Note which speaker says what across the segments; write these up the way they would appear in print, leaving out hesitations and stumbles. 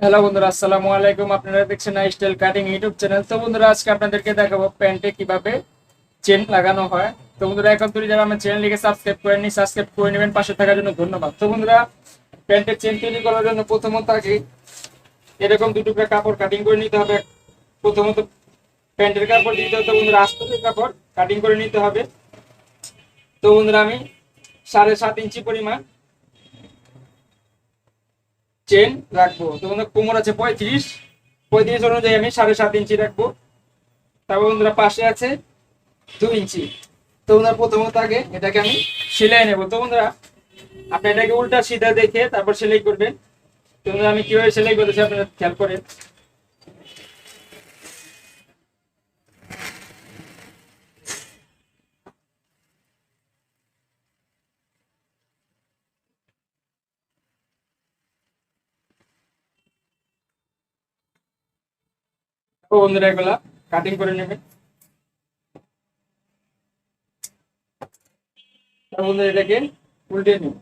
Speaker 1: Hello বন্ধুরা, আসসালামু আলাইকুম। আপনারা দেখছেন স্টাইল কাটিং ইউটিউব চ্যানেল। তো বন্ধুরা, আজকে আপনাদেরকে দেখাবো প্যান্টে কিভাবে চেন লাগানো হয়। তো বন্ধুরা, এখন তুই যারা আমার চ্যানেলটিকে সাবস্ক্রাইব করেননি, সাবস্ক্রাইব করে নেবেন। পাশে থাকার জন্য ধন্যবাদ। তো বন্ধুরা, প্যান্টের চেন তৈরি করার জন্য প্রথমত আগে এরকম দুটো কাপড় কাটিং করে নিতে হবে। প্রথমত প্যান্টের কাপড় দিতে হবে। তো বন্ধুরা, আস্তরের কাপড় কাটিং করে নিতে হবে। তো বন্ধুরা, আমি 7.5 ইঞ্চি পরিমাণ চেন রাখবো। তো বন্ধুরা, কোমর আছে 35 অনুযায়ী আমি 7.5 ইঞ্চি রাখবো। তারপর বন্ধুরা, পাশে আছে 2 ইঞ্চি। তো বন্ধুরা, প্রথমত আগে এটাকে আমি সেলাই নেব। তো বন্ধুরা, আপনি এটাকে উল্টা সিধা দেখে তারপর সেলাই করবেন। তো বন্ধুরা, আমি কিভাবে সেলাই করেছি আপনারা খেয়াল করেন। তো বন্ধুরা, এগুলা কাটিং করে নেবেন। তারপর বন্ধুরা, এটাকে উল্টে নেব।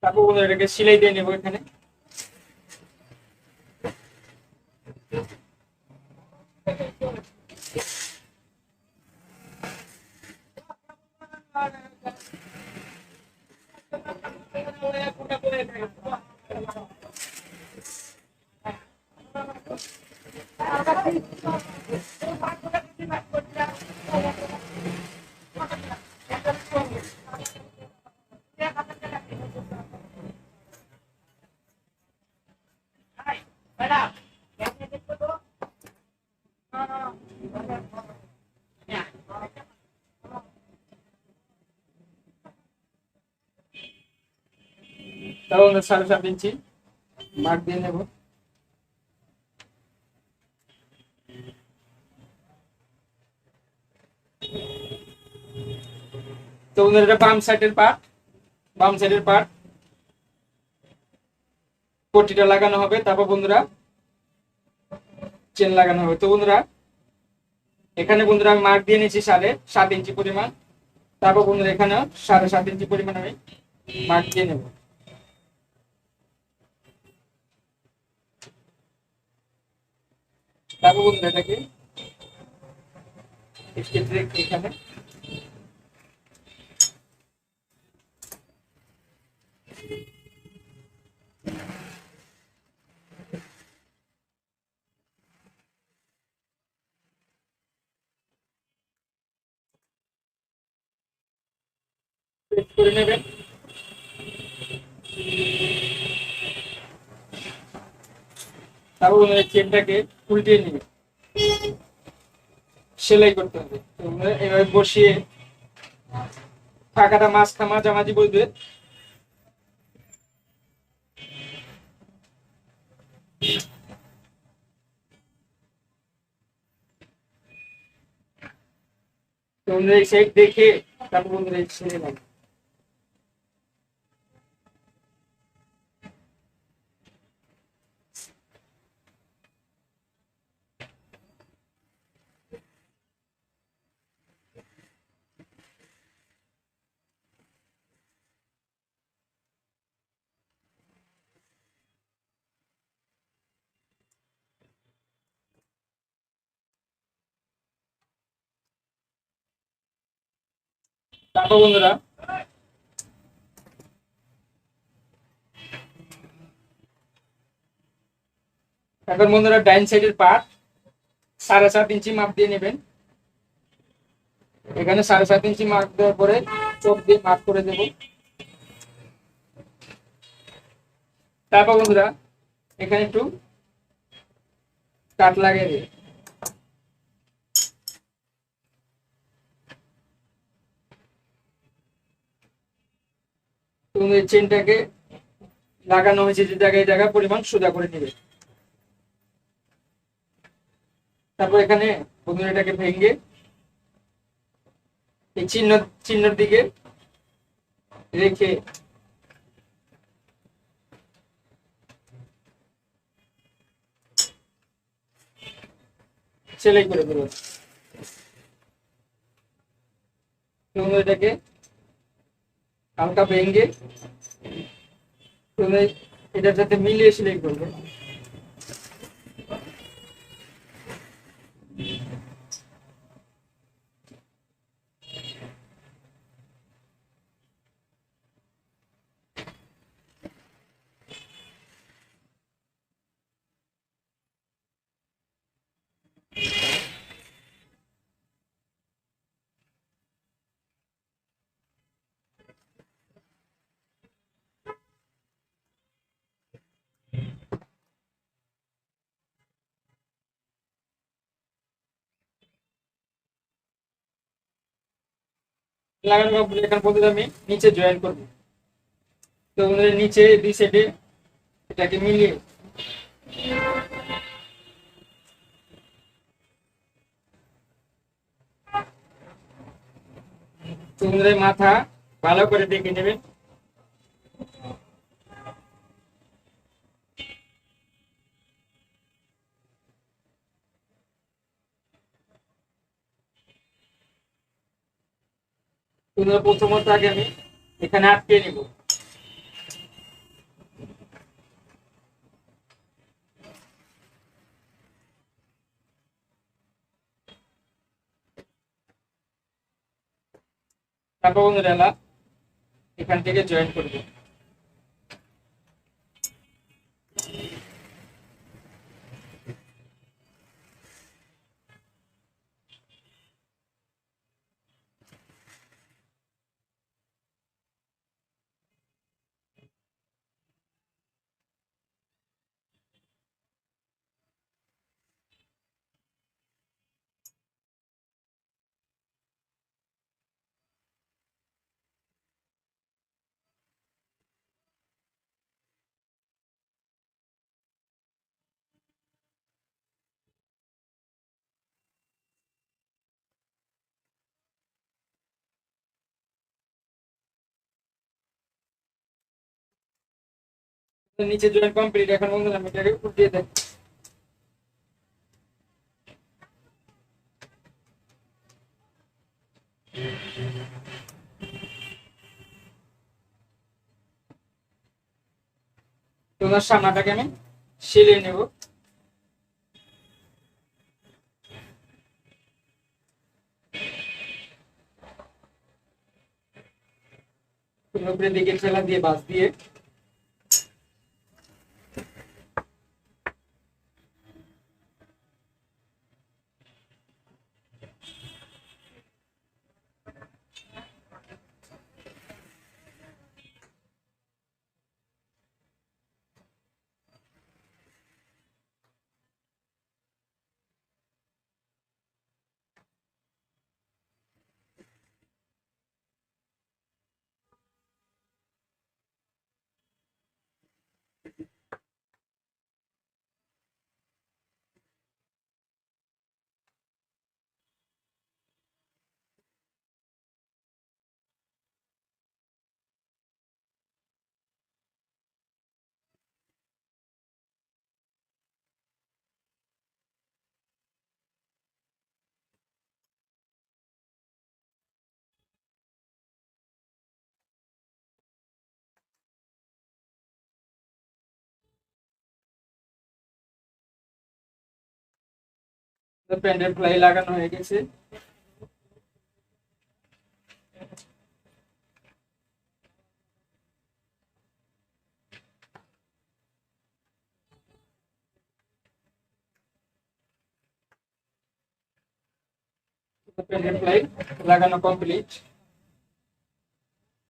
Speaker 1: তারপর বন্ধুরা, এটাকে সেলাই দিয়ে নেবো এখানে। তারপর বন্ধুরা, 7.5 ইঞ্চি মার্ক দিয়ে নেব। তো বন্ধুরা, এটা বাম সাইডের পার্ট পট্টিটা লাগানো হবে। তারপর বন্ধুরা, চেন লাগানো হবে। তো বন্ধুরা, এখানে বন্ধুরা আমি মার্ক দিয়ে নিয়েছি 7.5 ইঞ্চি পরিমাণ। তারপর বন্ধুরা, এখানেও 7.5 ইঞ্চি পরিমাণ আমি মার্ক দিয়ে নেব। তারপর বন্ধুরা, এটাকে স্ট্রেট রেখে এখানে সেট করে নেবেন। তারপর বন্ধুরা, চেনটাকে উল্টিয়ে নিয়ে সেলাই করতে হবে। তো বন্ধুরা, এভাবে বসিয়ে ফাঁকাটা মাঝামাঝি বসবে। তো বন্ধুরা, এই সাইড দেখে তারপর বন্ধুরা সেলাই নেবে। তারপর বন্ধুরা, এখন বন্ধুরা, ডাইন সাইডের পার্ট 7.5 ইঞ্চি মাপ দিয়ে নেবেন। এখানে 7.5 ইঞ্চি মার্ক দেওয়ার পরে চোখ দিয়ে মার্ক করে দেব। তারপর বন্ধুরা, এখানে একটু কাট লাগিয়ে দেব। তো এই চেনটাকে লাগানো হয়েছে যে জায়গায় পরিমাণ সোজা করে নেবে। তারপর এখানে বন্ধুরা, এটাকে ভেঙে এই চিহ্নের দিকে রেখে সেলাই করে দেবো। তো এটাকে হালকা ভেঙে এটার সাথে মিলিয়ে সেলাই করবে। লাগানো কমপ্লিট, এখন পর্যন্ত আমি নিচে জয়েন করবো। তো আমাদের নিচে দুই সাইডে এটাকে মিলিয়ে তোমাদের মাথা ভালো করে দেখে নেবেন। তোমরা প্রথমত আগে আমি এখানে আটকে নিব। তারপর বন্ধুরা এখান থেকে জয়েন করবো। নিচে জয়েন কমপ্লিট, এখন বন্ধুরা আমি এটাকে উঠিয়ে দেব। তোমার সামনাটাকে আমি সিলিয়ে নেব। উপরে দিকে ঠেলা দিয়ে বাস দিয়ে প্যান্ডেল ফ্লাই লাগানো হয়ে গেছে। প্যান্ডেল ফ্লাই লাগানো কমপ্লিট।